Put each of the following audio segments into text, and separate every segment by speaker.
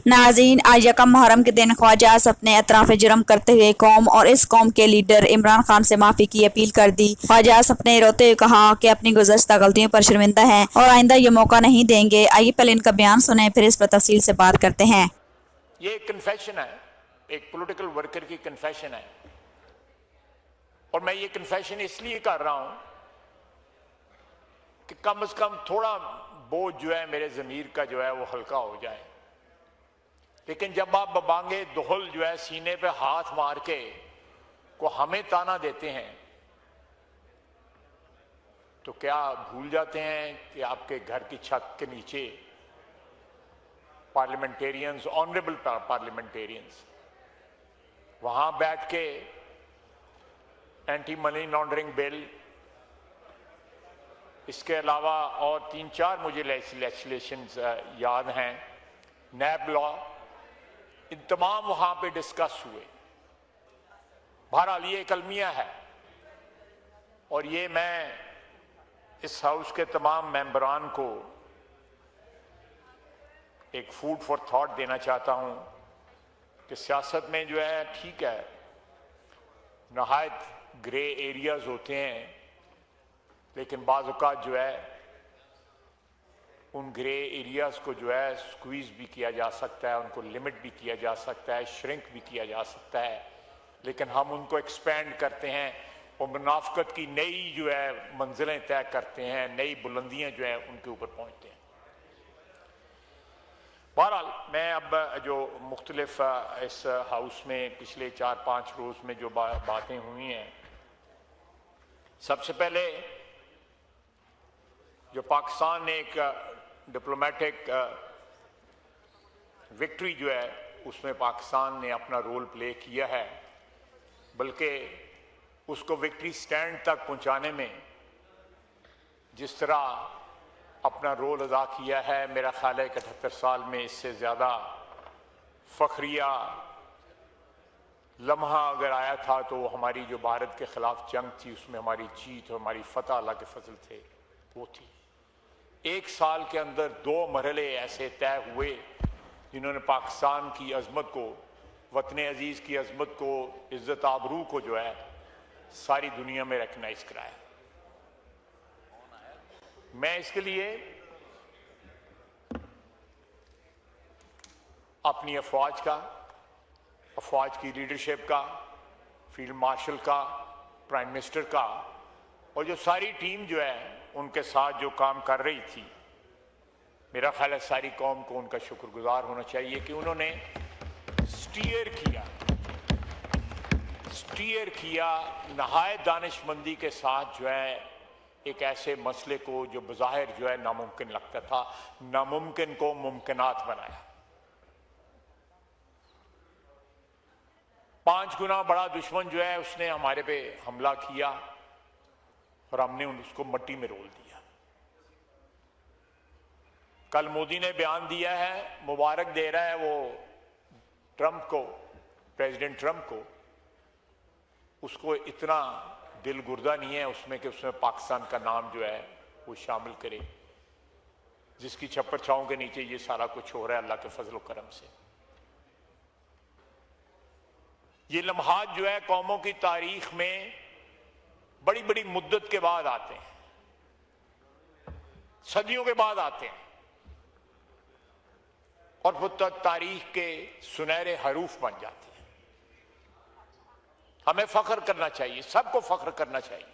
Speaker 1: नाज़रीन, आज यकम मुहर्रम के दिन ख्वाजा आसिफ ने एतराफ़ जुर्म करते हुए कौम और इस कौम के लीडर इमरान खान से माफ़ी की अपील कर दी। ख्वाजा आसिफ ने रोते हुए कहा कि अपनी गुज़श्ता गलतियों पर शर्मिंदा हैं और आइंदा ये मौका नहीं देंगे। आइए पहले इनका बयान सुने, फिर इस पर तफसील से बात करते हैं।
Speaker 2: ये एक कन्फेशन है, एक पॉलिटिकल वर्कर की कन्फेशन है, और मैं ये कन्फेशन इसलिए कर रहा हूं कि कम से कम थोड़ा बोझ जो है मेरे ज़मीर का जो है वो हल्का हो जाए। लेकिन जब आप बबांगे दुहल जो है सीने पे हाथ मार के को हमें ताना देते हैं, तो क्या भूल जाते हैं कि आपके घर की छत के नीचे पार्लियामेंटेरियंस, ऑनरेबल पार्लियामेंटेरियंस, वहां बैठ के एंटी मनी लॉन्ड्रिंग बिल, इसके अलावा और 3-4 मुझे लेजिस्लेशंस याद हैं, नैब लॉ, इन तमाम वहां पे डिस्कस हुए। बहरहाल ये एक अलमिया है, और ये मैं इस हाउस के तमाम मेंबरान को एक फूड फॉर थॉट देना चाहता हूं कि सियासत में जो है ठीक है, नहायत ग्रे एरियाज होते हैं, लेकिन बाज़ औक़ात जो है उन ग्रे एरियाज को जो है स्क्वीज भी किया जा सकता है, उनको लिमिट भी किया जा सकता है, श्रिंक भी किया जा सकता है, लेकिन हम उनको एक्सपेंड करते हैं और मुनाफ़क़त की नई जो है मंजिलें तय करते हैं, नई बुलंदियां जो है उनके ऊपर पहुंचते हैं। बहरहाल मैं अब जो मुख्तलिफ इस हाउस में पिछले 4-5 रोज़ में जो बातें हुई हैं, सबसे पहले जो पाकिस्तान ने एक डिप्लोमेटिक विक्ट्री जो है उसमें पाकिस्तान ने अपना रोल प्ले किया है, बल्कि उसको विक्ट्री स्टैंड तक पहुंचाने में जिस तरह अपना रोल अदा किया है, मेरा ख्याल है 78 साल में इससे ज़्यादा फखरिया लम्हा अगर आया था तो हमारी जो भारत के ख़िलाफ़ जंग थी उसमें हमारी जीत और हमारी फतह अल्लाह के फजल थे वो थी। एक साल के अंदर 2 मरहले ऐसे तय हुए जिन्होंने पाकिस्तान की अजमत को, वतन अजीज़ की अजमत को, इज़्ज़त आबरू को जो है सारी दुनिया में रिकग्नाइज कराया। मैं इसके लिए अपनी अफवाज की लीडरशिप का, फील्ड मार्शल का, प्राइम मिनिस्टर का और जो सारी टीम जो है उनके साथ जो काम कर रही थी, मेरा ख्याल है सारी कौम को उनका शुक्रगुजार होना चाहिए कि उन्होंने स्टीयर किया नहायत दानिशमंदी के साथ जो है एक ऐसे मसले को जो बज़ाहिर जो है नामुमकिन लगता था, नामुमकिन को मुमकिनात बनाया। 5 गुना बड़ा दुश्मन जो है उसने हमारे पे हमला किया और हमने उसको मट्टी में रोल दिया। कल मोदी ने बयान दिया है, मुबारक दे रहा है वो ट्रंप को, प्रेसिडेंट ट्रंप को, उसको इतना दिल गुर्दा नहीं है उसमें कि उसमें पाकिस्तान का नाम जो है वो शामिल करे, जिसकी छप्पर छांव के नीचे ये सारा कुछ हो रहा है अल्लाह के फजल व करम से। ये लम्हात जो है कौमों की तारीख में बड़ी बड़ी मुद्दत के बाद आते हैं, सदियों के बाद आते हैं, और वो तारीख के सुनहरे हरूफ बन जाते हैं। हमें फख्र करना चाहिए, सबको फख्र करना चाहिए।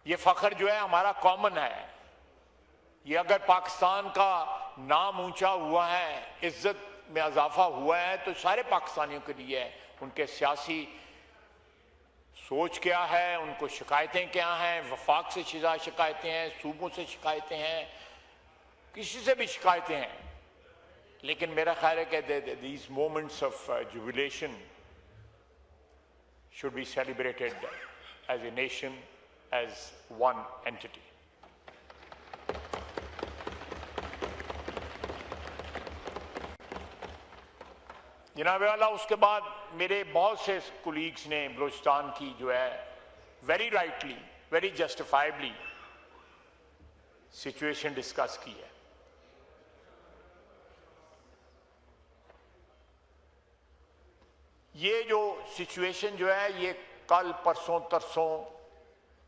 Speaker 2: ये फख्र जो है हमारा कॉमन है। ये अगर पाकिस्तान का नाम ऊंचा हुआ है, इज्जत में इजाफा हुआ है, तो सारे पाकिस्तानियों के लिए है। उनके सियासी सोच क्या है, उनको शिकायतें क्या हैं, वफाक से शिकायतें हैं, सूबों से शिकायतें हैं, किसी से भी शिकायतें हैं, लेकिन मेरा ख्याल है कि these moments of jubilation should be celebrated as a nation, as one entity. जनाब वाला, उसके बाद मेरे बहुत से कोलीग्स ने बलूचिस्तान की जो है very rightly, very justifiably situation discuss की है। یہ جو سچویشن جو ہے یہ کل پرسوں ترسوں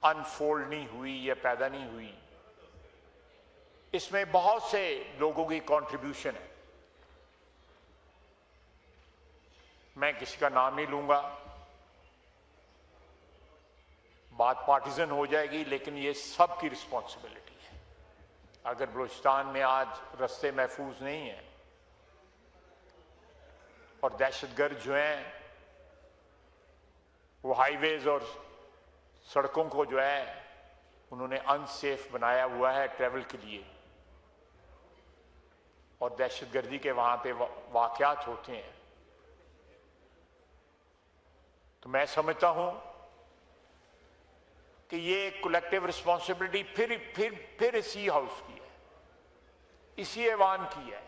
Speaker 2: انفولڈ نہیں ہوئی یا پیدا نہیں ہوئی، اس میں بہت سے لوگوں کی کنٹریبیوشن ہے. میں کسی کا نام نہیں لوں گا، بات پارٹیزن ہو جائے گی، لیکن یہ سب کی رسپانسبلٹی ہے. اگر بلوچستان میں آج رستے محفوظ نہیں ہیں اور دہشت گرد جو ہیں وہ ہائی ویز اور سڑکوں کو جو ہے انہوں نے ان سیف بنایا ہوا ہے ٹریول کے لیے، اور دہشت گردی کے وہاں پہ واقعات ہوتے ہیں، تو میں سمجھتا ہوں کہ یہ کولیکٹیو رسپانسبلٹی پھر اسی ہاؤس کی ہے، اسی ایوان کی ہے.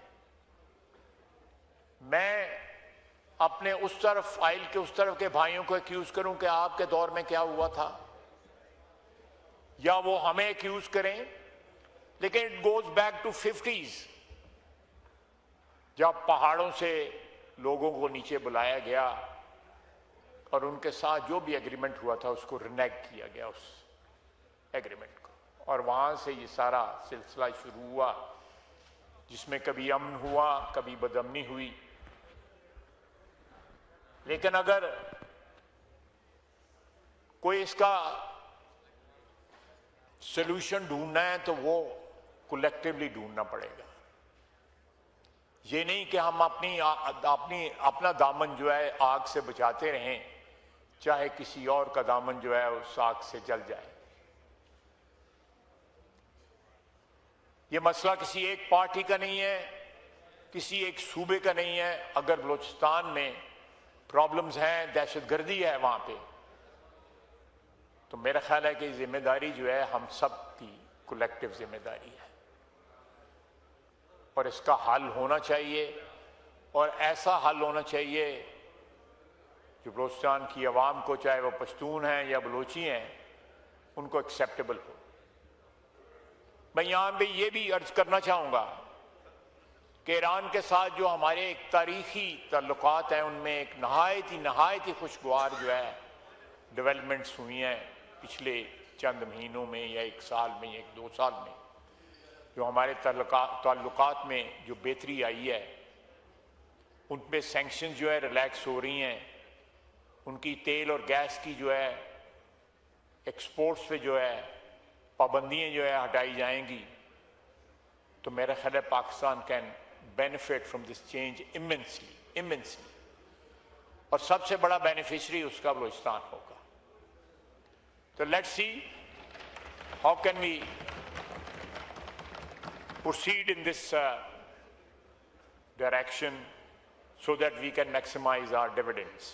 Speaker 2: میں اپنے اس طرف فائل کے اس طرف کے بھائیوں کو ایکیوز کروں کہ آپ کے دور میں کیا ہوا تھا، یا وہ ہمیں ایکیوز کریں، لیکن it goes back to 50s جب پہاڑوں سے لوگوں کو نیچے بلایا گیا اور ان کے ساتھ جو بھی ایگریمنٹ ہوا تھا اس کو رینیگ کیا گیا اس ایگریمنٹ کو، اور وہاں سے یہ سارا سلسلہ شروع ہوا جس میں کبھی امن ہوا کبھی بدامنی ہوئی. لیکن اگر کوئی اس کا سلوشن ڈھونڈنا ہے تو وہ کولیکٹیولی ڈھونڈنا پڑے گا. یہ نہیں کہ ہم اپنا دامن جو ہے آگ سے بچاتے رہیں چاہے کسی اور کا دامن جو ہے اس آگ سے جل جائے. یہ مسئلہ کسی ایک پارٹی کا نہیں ہے، کسی ایک صوبے کا نہیں ہے. اگر بلوچستان میں پرابلمز ہیں، دہشت گردی ہے وہاں پہ، تو میرا خیال ہے کہ ذمہ داری جو ہے ہم سب کی کولیکٹیو ذمہ داری ہے، اور اس کا حل ہونا چاہیے، اور ایسا حل ہونا چاہیے جو بلوچستان کی عوام کو، چاہے وہ پشتون ہیں یا بلوچی ہیں، ان کو ایکسیپٹیبل ہو. میں یہاں پہ یہ بھی عرض کرنا چاہوں گا کہ ایران کے ساتھ جو ہمارے ایک تاریخی تعلقات ہیں ان میں ایک نہایت ہی خوشگوار جو ہے ڈیولپمنٹس ہوئی ہیں پچھلے چند مہینوں میں یا ایک سال میں یا 2 سال میں. جو ہمارے تعلقات میں جو بہتری آئی ہے، ان پہ سینکشن جو ہے ریلیکس ہو رہی ہیں، ان کی تیل اور گیس کی جو ہے ایکسپورٹس پہ جو ہے پابندیاں جو ہے ہٹائی جائیں گی، تو میرا خیال ہے Pakistan can benefit from this change immensely، اور سب سے بڑا بینیفیشری اس کا بلوچستان ہوگا. تو let's see how can we proceed in this direction so that we can maximize our dividends.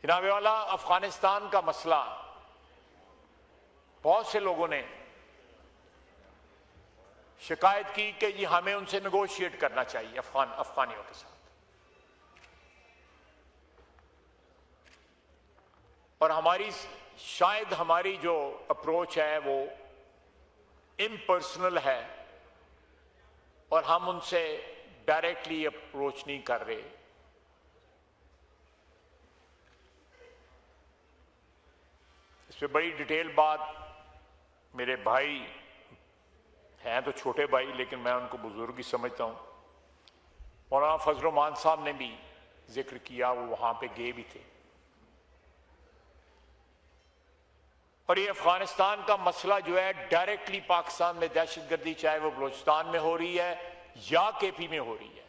Speaker 2: جناب والا، افغانستان کا مسئلہ بہت سے لوگوں نے شکایت کی کہ جی ہمیں ان سے نیگوشیٹ کرنا چاہیے افغانیوں کے ساتھ، اور شاید ہماری جو اپروچ ہے وہ امپرسنل ہے اور ہم ان سے ڈائریکٹلی اپروچ نہیں کر رہے. اس پہ بڑی ڈیٹیل بات میرے بھائی ہیں تو چھوٹے بھائی لیکن میں ان کو بزرگ ہی سمجھتا ہوں، مولانا فضل الرحمان صاحب نے بھی ذکر کیا، وہ وہاں پہ گئے بھی تھے. اور یہ افغانستان کا مسئلہ جو ہے ڈائریکٹلی پاکستان میں دہشت گردی، چاہے وہ بلوچستان میں ہو رہی ہے یا کے پی میں ہو رہی ہے،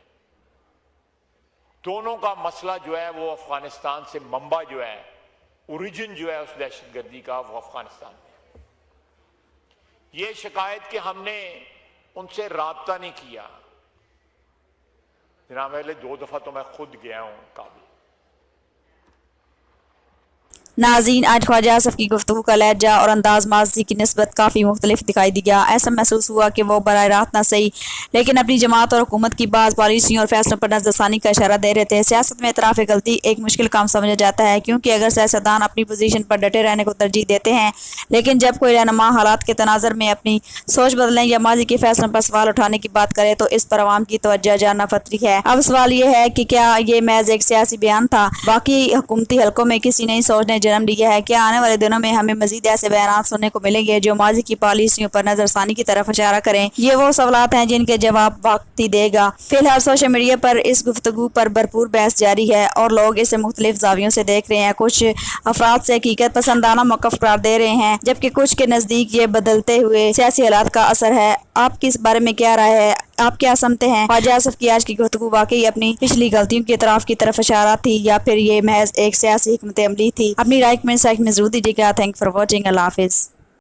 Speaker 2: دونوں کا مسئلہ جو ہے وہ افغانستان سے منبع جو ہے، اوریجن جو ہے اس دہشت گردی کا، وہ افغانستان میں. یہ شکایت کہ ہم نے ان سے رابطہ نہیں کیا، جناب پہلے 2 دفعہ تو میں خود گیا ہوں کابل.
Speaker 1: नाज़रीन, आज ख्वाजा आसिफ की गुफ्तगू का लहजा और अंदाज माजी की निस्बत काफ़ी मुख्तलिफ दिखाई दिया। ऐसा महसूस हुआ कि वो बराह रास्त न सही लेकिन अपनी जमात और हुकूमत की बाज़ पॉलिसियों और फैसलों पर नज़रसानी का इशारा दे रहे थे। सियासत में इतराफ़ गलती एक मुश्किल काम समझा जाता है, क्योंकि अगर सियासतदान अपनी पोजीशन पर डटे रहने को तरजीह देते हैं, लेकिन जब कोई रहनुमा हालात के तनाज़र में अपनी सोच बदलने या माजी के फैसलों पर सवाल उठाने की बात करे तो इस पर अवाम की तवज्जो जानना फतरी है। अब सवाल ये है कि क्या ये महज एक सियासी बयान था? बाकी हुकूमती हलकों में किसी नई सोच ने जन्म लिया है? क्या आने वाले दिनों में हमें मजीद ऐसे बयान सुनने को मिलेंगे जो माजी की पॉलिसियों पर नजरसानी की तरफ इशारा करें? ये वो सवालात हैं जिनके जवाब वक्त ही देगा। फिलहाल सोशल मीडिया पर इस गुफ्तगू पर भरपूर बहस जारी है और लोग इसे मुख्तलिफ जावियों से देख रहे हैं। कुछ अफराद से हकीकत पसंदाना मौक़िफ़ करार दे रहे हैं, जबकि कुछ के नज़दीक ये बदलते हुए सियासी हालात का असर है। आपकी इस बारे में क्या राय है? आप क्या समझते हैं? ख्वाजा आसिफ की आज की गुफ्तगू वाकई अपनी पिछली गलतियों की तरफ इशारा थी या फिर ये महज एक सियासी हिकमत अमली थी? अपनी राय कमेंट सेक्शन में जरूर दीजिएगा। Thank for watching. अल्लाह हाफिज़।